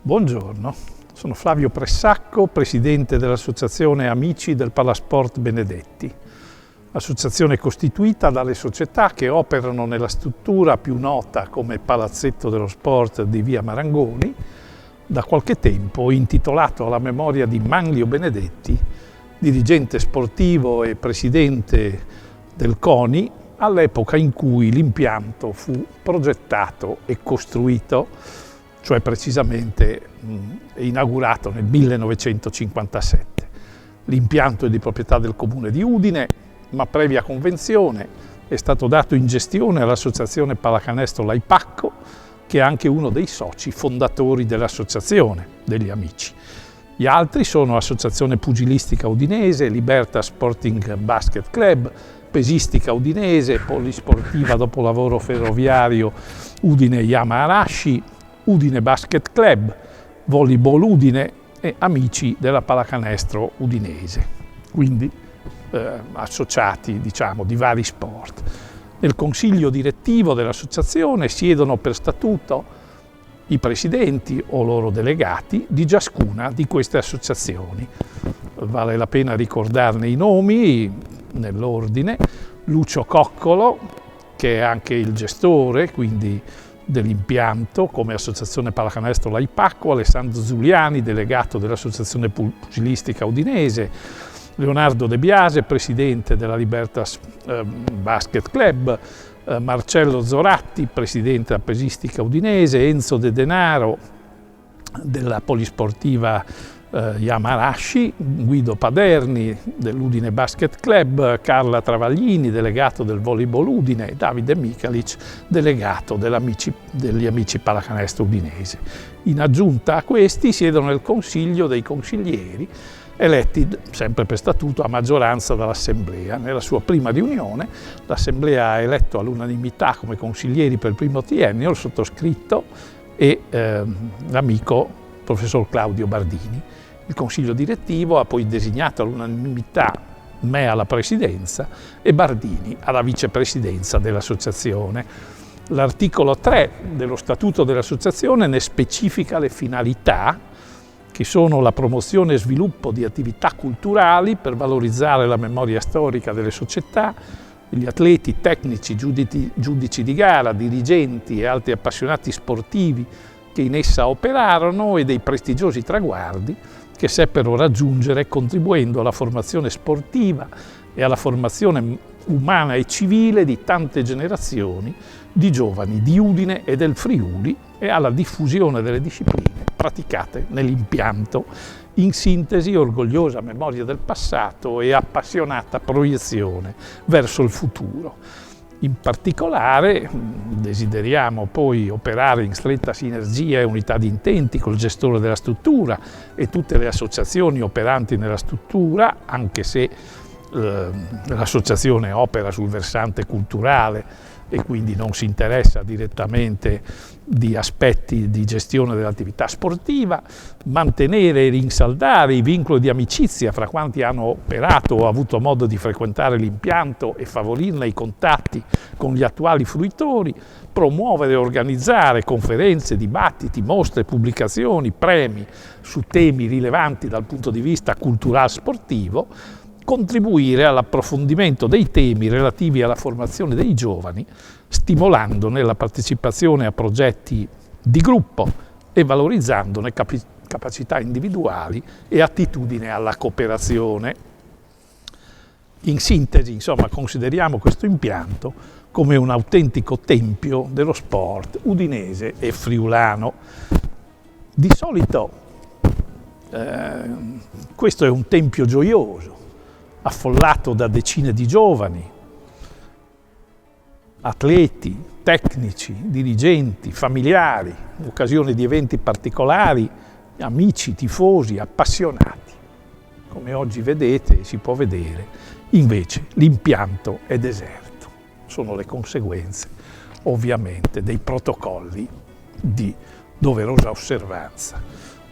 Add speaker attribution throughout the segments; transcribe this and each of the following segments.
Speaker 1: Buongiorno, sono Flavio Pressacco, presidente dell'Associazione Amici del Palasport Benedetti, associazione costituita dalle società che operano nella struttura più nota come Palazzetto dello Sport di via Marangoni, da qualche tempo intitolato alla memoria di Manlio Benedetti, dirigente sportivo e presidente del CONI, all'epoca in cui l'impianto fu progettato e costruito, cioè precisamente inaugurato nel 1957. L'impianto è di proprietà del Comune di Udine, ma previa convenzione è stato dato in gestione all'Associazione Pallacanestro Laipacco, che è anche uno dei soci fondatori dell'Associazione degli Amici. Gli altri sono Associazione Pugilistica Udinese, Liberta Sporting Basket Club, Pesistica Udinese, Polisportiva Dopolavoro Ferroviario Udine Yama Arashi, Udine Basket Club, Volleyball Udine e Amici della Pallacanestro Udinese, quindi associati di vari sport. Nel consiglio direttivo dell'associazione siedono per statuto i presidenti o loro delegati di ciascuna di queste associazioni. Vale la pena ricordarne i nomi nell'ordine: Lucio Coccolo, che è anche il gestore, quindi dell'impianto come Associazione Pallacanestro Laipacco, Alessandro Zuliani, delegato dell'Associazione Pugilistica Udinese, Leonardo De Biase, presidente della Libertas Basket Club, Marcello Zoratti, presidente della Pesistica Udinese, Enzo De Denaro della Polisportiva Yama Arashi, Guido Paderni dell'Udine Basket Club, Carla Travaglini, delegato del Volleyball Udine, e Davide Michalic, delegato degli Amici Pallacanestro Udinese. In aggiunta a questi siedono nel consiglio dei consiglieri, eletti sempre per statuto a maggioranza dall'Assemblea. Nella sua prima riunione l'Assemblea ha eletto all'unanimità come consiglieri per il primo triennio il sottoscritto e l'amico professor Claudio Bardini. Il consiglio direttivo ha poi designato all'unanimità me alla presidenza e Bardini alla vicepresidenza dell'associazione. L'articolo 3 dello statuto dell'associazione ne specifica le finalità, che sono la promozione e sviluppo di attività culturali per valorizzare la memoria storica delle società, degli atleti, tecnici, giudici di gara, dirigenti e altri appassionati sportivi che in essa operarono, e dei prestigiosi traguardi che seppero raggiungere contribuendo alla formazione sportiva e alla formazione umana e civile di tante generazioni di giovani di Udine e del Friuli e alla diffusione delle discipline praticate nell'impianto. In sintesi, orgogliosa memoria del passato e appassionata proiezione verso il futuro. In particolare desideriamo poi operare in stretta sinergia e unità di intenti col gestore della struttura e tutte le associazioni operanti nella struttura, anche se l'associazione opera sul versante culturale e quindi non si interessa direttamente di aspetti di gestione dell'attività sportiva, mantenere e rinsaldare i vincoli di amicizia fra quanti hanno operato o avuto modo di frequentare l'impianto e favorirne i contatti con gli attuali fruitori, promuovere e organizzare conferenze, dibattiti, mostre, pubblicazioni, premi su temi rilevanti dal punto di vista culturale sportivo, contribuire all'approfondimento dei temi relativi alla formazione dei giovani, stimolandone la partecipazione a progetti di gruppo e valorizzandone capacità individuali e attitudine alla cooperazione. In sintesi, insomma, consideriamo questo impianto come un autentico tempio dello sport udinese e friulano. Di solito questo è un tempio gioioso, affollato da decine di giovani, atleti, tecnici, dirigenti, familiari, in occasione di eventi particolari, amici, tifosi, appassionati. Come oggi vedete, si può vedere, invece l'impianto è deserto. Sono le conseguenze, ovviamente, dei protocolli di doverosa osservanza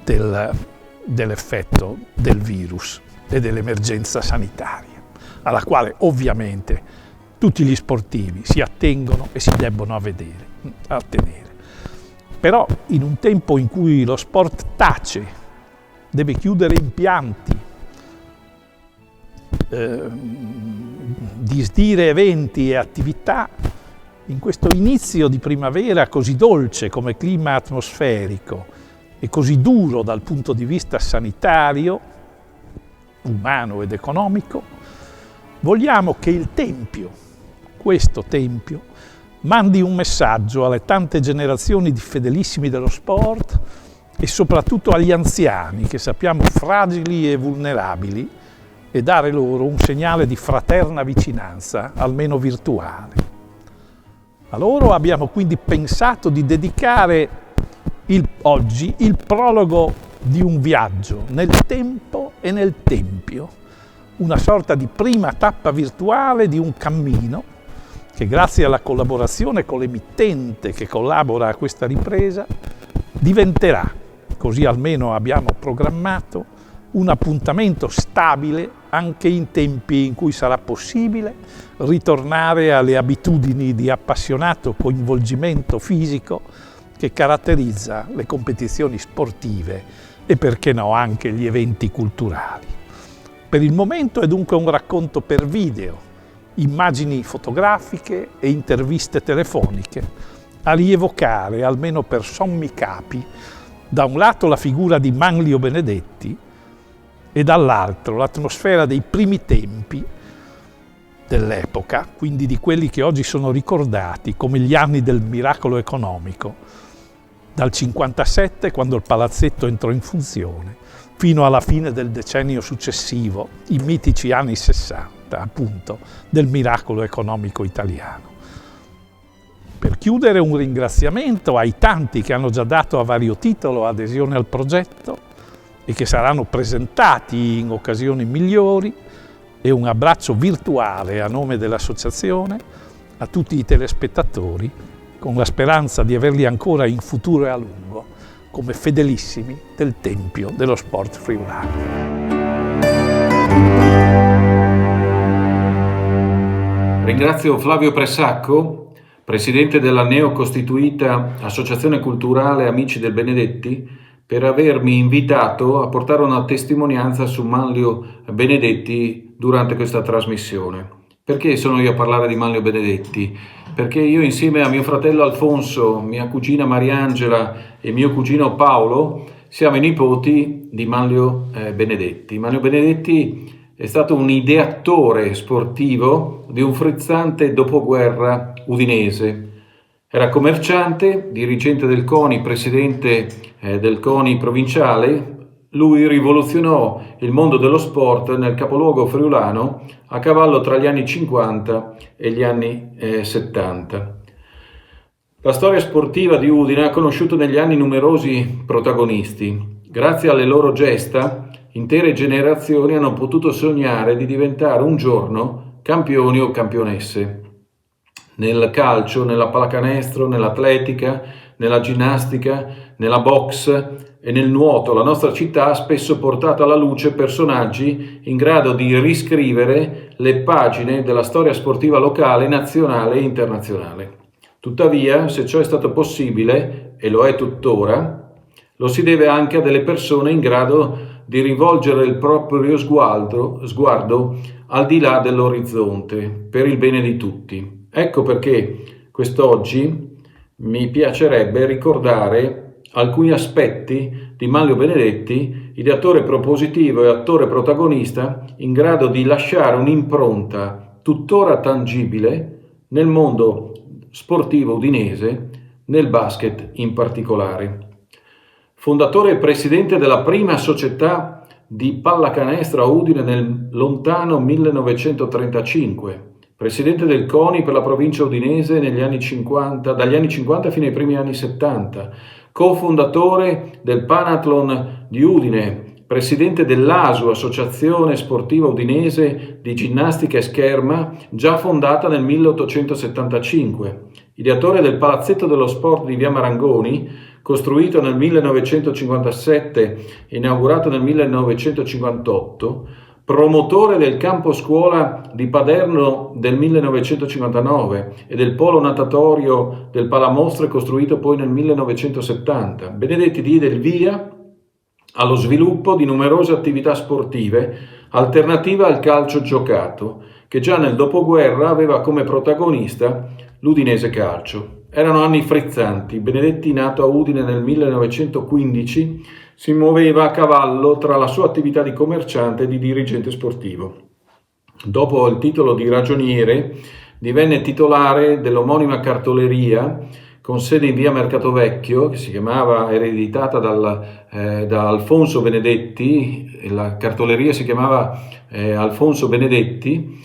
Speaker 1: dell'effetto del virus e dell'emergenza sanitaria, alla quale ovviamente tutti gli sportivi si attengono e si debbono attenere. Però in un tempo in cui lo sport tace, deve chiudere impianti, disdire eventi e attività, in questo inizio di primavera così dolce come clima atmosferico e così duro dal punto di vista sanitario, umano ed economico, vogliamo che il Tempio, questo Tempio, mandi un messaggio alle tante generazioni di fedelissimi dello sport e soprattutto agli anziani che sappiamo fragili e vulnerabili e dare loro un segnale di fraterna vicinanza, almeno virtuale. A loro abbiamo quindi pensato di dedicare oggi il prologo di un viaggio nel tempo e nel Tempio, una sorta di prima tappa virtuale di un cammino che grazie alla collaborazione con l'emittente che collabora a questa ripresa diventerà, così almeno abbiamo programmato, un appuntamento stabile anche in tempi in cui sarà possibile ritornare alle abitudini di appassionato coinvolgimento fisico che caratterizza le competizioni sportive e perché no anche gli eventi culturali. Per il momento è dunque un racconto per video, immagini fotografiche e interviste telefoniche a rievocare, almeno per sommi capi, da un lato la figura di Manlio Benedetti e dall'altro l'atmosfera dei primi tempi dell'epoca, quindi di quelli che oggi sono ricordati come gli anni del miracolo economico, dal 57, quando il palazzetto entrò in funzione, fino alla fine del decennio successivo, i mitici anni 60, appunto, del miracolo economico italiano. Per chiudere, un ringraziamento ai tanti che hanno già dato a vario titolo adesione al progetto e che saranno presentati in occasioni migliori, e un abbraccio virtuale a nome dell'associazione a tutti i telespettatori, con la speranza di averli ancora in futuro e a lungo come fedelissimi del Tempio dello sport friulano.
Speaker 2: Ringrazio Flavio Pressacco, presidente della neocostituita Associazione Culturale Amici del Benedetti, per avermi invitato a portare una testimonianza su Manlio Benedetti durante questa trasmissione. Perché sono io a parlare di Manlio Benedetti? Perché io insieme a mio fratello Alfonso, mia cugina Mariangela e mio cugino Paolo siamo i nipoti di Manlio Benedetti. Manlio Benedetti è stato un ideatore sportivo di un frizzante dopoguerra udinese. Era commerciante, dirigente del CONI, presidente del CONI provinciale. Lui rivoluzionò il mondo dello sport nel capoluogo friulano a cavallo tra gli anni 50 e gli anni 70. La storia sportiva di Udine ha conosciuto negli anni numerosi protagonisti. Grazie alle loro gesta, intere generazioni hanno potuto sognare di diventare un giorno campioni o campionesse. Nel calcio, nella pallacanestro, nell'atletica, nella ginnastica, nella box e nel nuoto, la nostra città ha spesso portato alla luce personaggi in grado di riscrivere le pagine della storia sportiva locale, nazionale e internazionale. Tuttavia, se ciò è stato possibile, e lo è tuttora, lo si deve anche a delle persone in grado di rivolgere il proprio sguardo al di là dell'orizzonte, per il bene di tutti. Ecco perché quest'oggi mi piacerebbe ricordare alcuni aspetti di Manlio Benedetti, ideatore propositivo e attore protagonista, in grado di lasciare un'impronta tuttora tangibile nel mondo sportivo udinese, nel basket in particolare. Fondatore e presidente della prima società di pallacanestro a Udine nel lontano 1935, presidente del CONI per la provincia udinese dagli anni 50 fino ai primi anni 70, cofondatore del Panathlon di Udine, presidente dell'ASU, Associazione Sportiva Udinese di Ginnastica e Scherma, già fondata nel 1875, ideatore del Palazzetto dello Sport di Via Marangoni, costruito nel 1957 e inaugurato nel 1958, promotore del campo scuola di Paderno del 1959 e del polo natatorio del Palamostre costruito poi nel 1970. Benedetti diede il via allo sviluppo di numerose attività sportive alternative al calcio giocato, che già nel dopoguerra aveva come protagonista l'Udinese Calcio. Erano anni frizzanti. Benedetti, nato a Udine nel 1915, si muoveva a cavallo tra la sua attività di commerciante e di dirigente sportivo. Dopo il titolo di ragioniere, divenne titolare dell'omonima cartoleria con sede in via Mercato Vecchio, che si chiamava, ereditata da Alfonso Benedetti. La cartoleria si chiamava Alfonso Benedetti,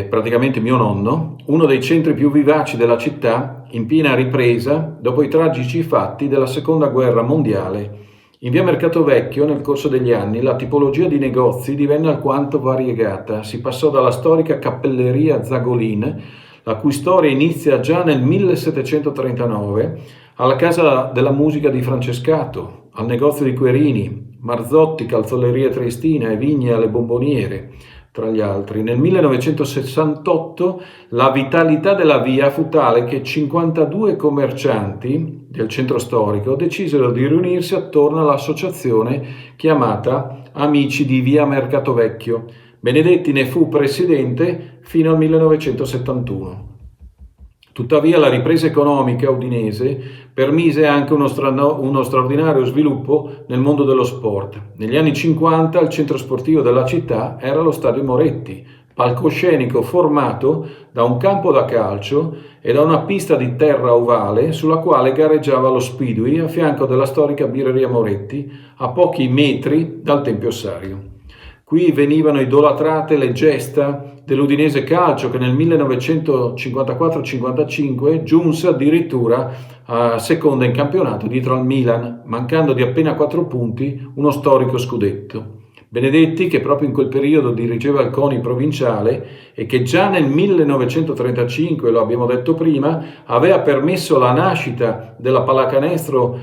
Speaker 2: praticamente mio nonno, uno dei centri più vivaci della città in piena ripresa dopo i tragici fatti della Seconda Guerra Mondiale. In via Mercato Vecchio, nel corso degli anni, la tipologia di negozi divenne alquanto variegata. Si passò dalla storica cappelleria Zagolin, la cui storia inizia già nel 1739, alla Casa della Musica di Francescato, al negozio di Querini, Marzotti, Calzoleria Triestina e Vigne alle Bomboniere, tra gli altri. Nel 1968 la vitalità della via fu tale che 52 commercianti del centro storico decisero di riunirsi attorno all'associazione chiamata Amici di via Mercato Vecchio. Benedetti ne fu presidente fino al 1971. Tuttavia la ripresa economica udinese permise anche uno straordinario sviluppo nel mondo dello sport. Negli anni 50 il centro sportivo della città era lo Stadio Moretti, palcoscenico formato da un campo da calcio e da una pista di terra ovale sulla quale gareggiava lo Speedway a fianco della storica birreria Moretti, a pochi metri dal Tempio Ossario. Qui venivano idolatrate le gesta dell'Udinese Calcio, che nel 1954-55 giunse addirittura a seconda in campionato dietro al Milan, mancando di appena 4 punti uno storico scudetto. Benedetti, che proprio in quel periodo dirigeva il CONI provinciale e che già nel 1935, lo abbiamo detto prima, aveva permesso la nascita della pallacanestro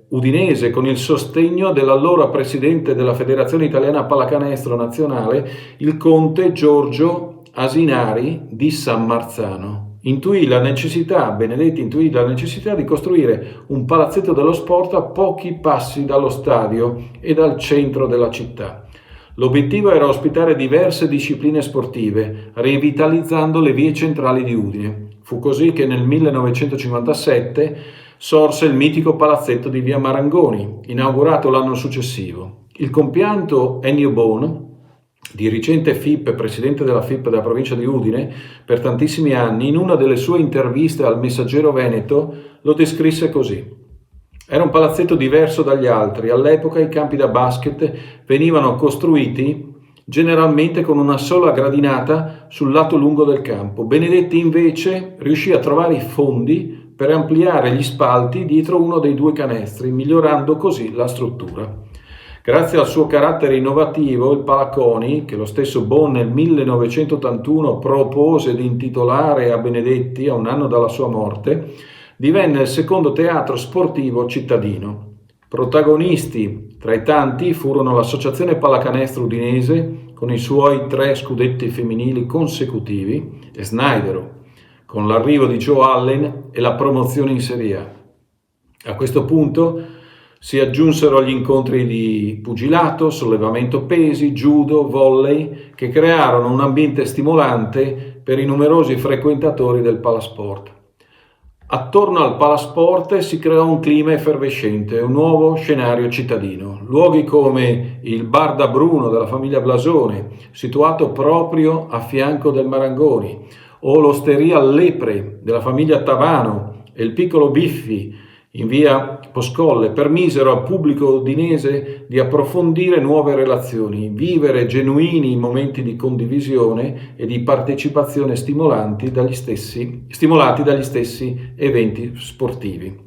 Speaker 2: udinese con il sostegno dell'allora presidente della Federazione Italiana Pallacanestro Nazionale, il conte Giorgio Asinari di San Marzano. Benedetti intuì la necessità di costruire un palazzetto dello sport a pochi passi dallo stadio e dal centro della città. L'obiettivo era ospitare diverse discipline sportive, rivitalizzando le vie centrali di Udine. Fu così che nel 1957 sorse il mitico palazzetto di via Marangoni, inaugurato l'anno successivo. Il compianto Ennio Bon, dirigente FIP e presidente della FIP della provincia di Udine per tantissimi anni, in una delle sue interviste al Messaggero Veneto lo descrisse così: era un palazzetto diverso dagli altri. All'epoca i campi da basket venivano costruiti generalmente con una sola gradinata sul lato lungo del campo. Benedetti invece riuscì a trovare i fondi per ampliare gli spalti dietro uno dei 2 canestri, migliorando così la struttura. Grazie al suo carattere innovativo, il Palaconi, che lo stesso Bon nel 1981 propose di intitolare a Benedetti a un anno dalla sua morte, divenne il secondo teatro sportivo cittadino. Protagonisti tra i tanti furono l'Associazione Pallacanestro Udinese, con i suoi 3 scudetti femminili consecutivi, e Snaidero, con l'arrivo di Joe Allen e la promozione in Serie A. A questo punto si aggiunsero gli incontri di pugilato, sollevamento pesi, judo, volley, che crearono un ambiente stimolante per i numerosi frequentatori del palasport. Attorno al palasport si creò un clima effervescente, un nuovo scenario cittadino. Luoghi come il Bar da Bruno della famiglia Blasone, situato proprio a fianco del Marangoni, o l'Osteria Lepre della famiglia Tavano e il Piccolo Biffi in via Poscolle permisero al pubblico udinese di approfondire nuove relazioni, vivere genuini momenti di condivisione e di partecipazione stimolati dagli stessi eventi sportivi.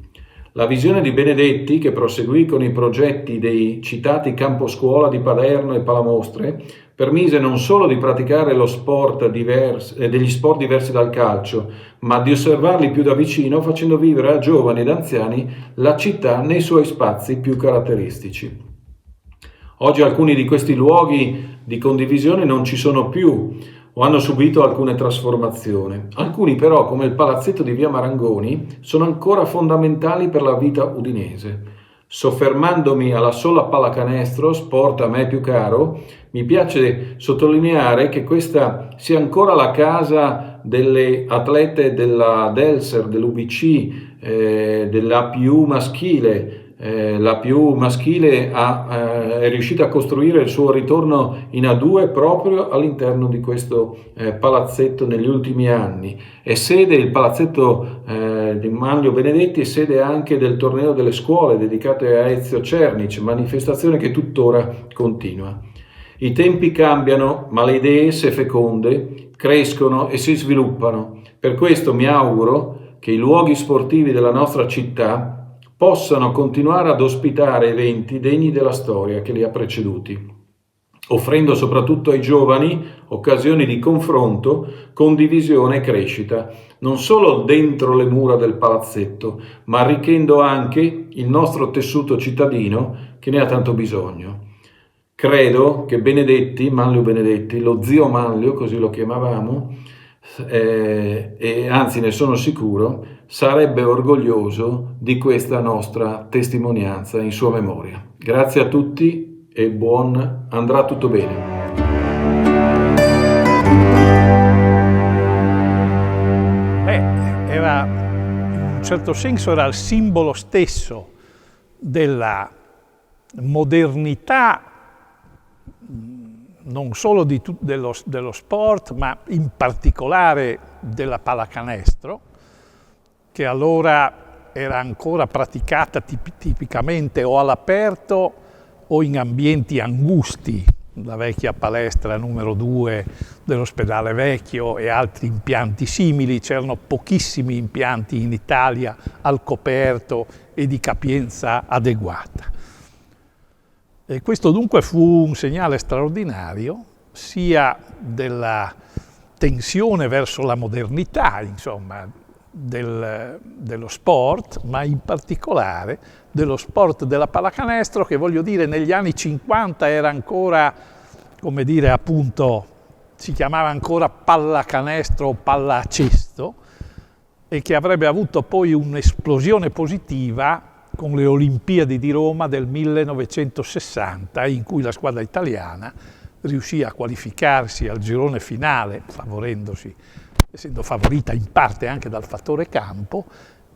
Speaker 2: La visione di Benedetti, che proseguì con i progetti dei citati campo scuola di Paderno e Palamostre, permise non solo di praticare degli sport diversi dal calcio, ma di osservarli più da vicino, facendo vivere a giovani ed anziani la città nei suoi spazi più caratteristici. Oggi alcuni di questi luoghi di condivisione non ci sono più o hanno subito alcune trasformazioni. Alcuni però, come il palazzetto di via Marangoni, sono ancora fondamentali per la vita udinese. Soffermandomi alla sola pallacanestro, sport a me più caro, mi piace sottolineare che questa sia ancora la casa delle atlete della Delser, dell'UBC, dell'APU maschile. L'APU maschile è riuscita a costruire il suo ritorno in A2 proprio all'interno di questo palazzetto negli ultimi anni. È sede, il palazzetto di Manlio Benedetti, è sede anche del torneo delle scuole dedicato a Ezio Cernic, manifestazione che tuttora continua. I tempi cambiano, ma le idee, se feconde, crescono e si sviluppano. Per questo mi auguro che i luoghi sportivi della nostra città possano continuare ad ospitare eventi degni della storia che li ha preceduti, offrendo soprattutto ai giovani occasioni di confronto, condivisione e crescita, non solo dentro le mura del palazzetto, ma arricchendo anche il nostro tessuto cittadino che ne ha tanto bisogno. Credo che Benedetti, Manlio Benedetti, lo zio Manlio, così lo chiamavamo, e anzi ne sono sicuro, sarebbe orgoglioso di questa nostra testimonianza in sua memoria. Grazie a tutti e andrà tutto bene.
Speaker 1: In un certo senso era il simbolo stesso della modernità, non solo dello sport, ma in particolare della pallacanestro, che allora era ancora praticata tipicamente o all'aperto o in ambienti angusti, la vecchia palestra numero 2 dell'ospedale vecchio e altri impianti simili. C'erano pochissimi impianti in Italia al coperto e di capienza adeguata. E questo dunque fu un segnale straordinario sia della tensione verso la modernità, insomma, dello sport, ma in particolare dello sport della pallacanestro, che voglio dire negli anni 50 era ancora, come dire, appunto, si chiamava ancora pallacanestro o pallacesto, e che avrebbe avuto poi un'esplosione positiva con le Olimpiadi di Roma del 1960, in cui la squadra italiana riuscì a qualificarsi al girone finale, favorendosi, essendo favorita in parte anche dal fattore campo,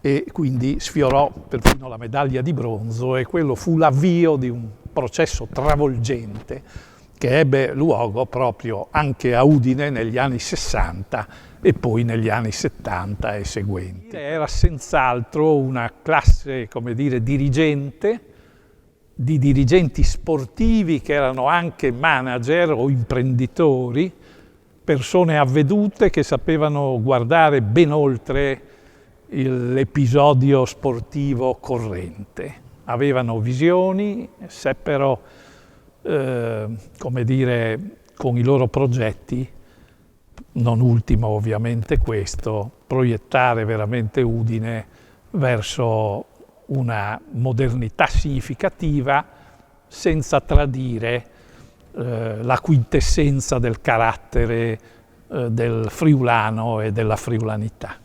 Speaker 1: e quindi sfiorò perfino la medaglia di bronzo, e quello fu l'avvio di un processo travolgente che ebbe luogo proprio anche a Udine negli anni 60 e poi negli anni 70 e seguenti. Era senz'altro una classe, come dire, dirigente, di dirigenti sportivi che erano anche manager o imprenditori, persone avvedute che sapevano guardare ben oltre l'episodio sportivo corrente. Avevano visioni, seppero, come dire, con i loro progetti, non ultimo ovviamente questo, proiettare veramente Udine verso una modernità significativa senza tradire la quintessenza del carattere del friulano e della friulanità.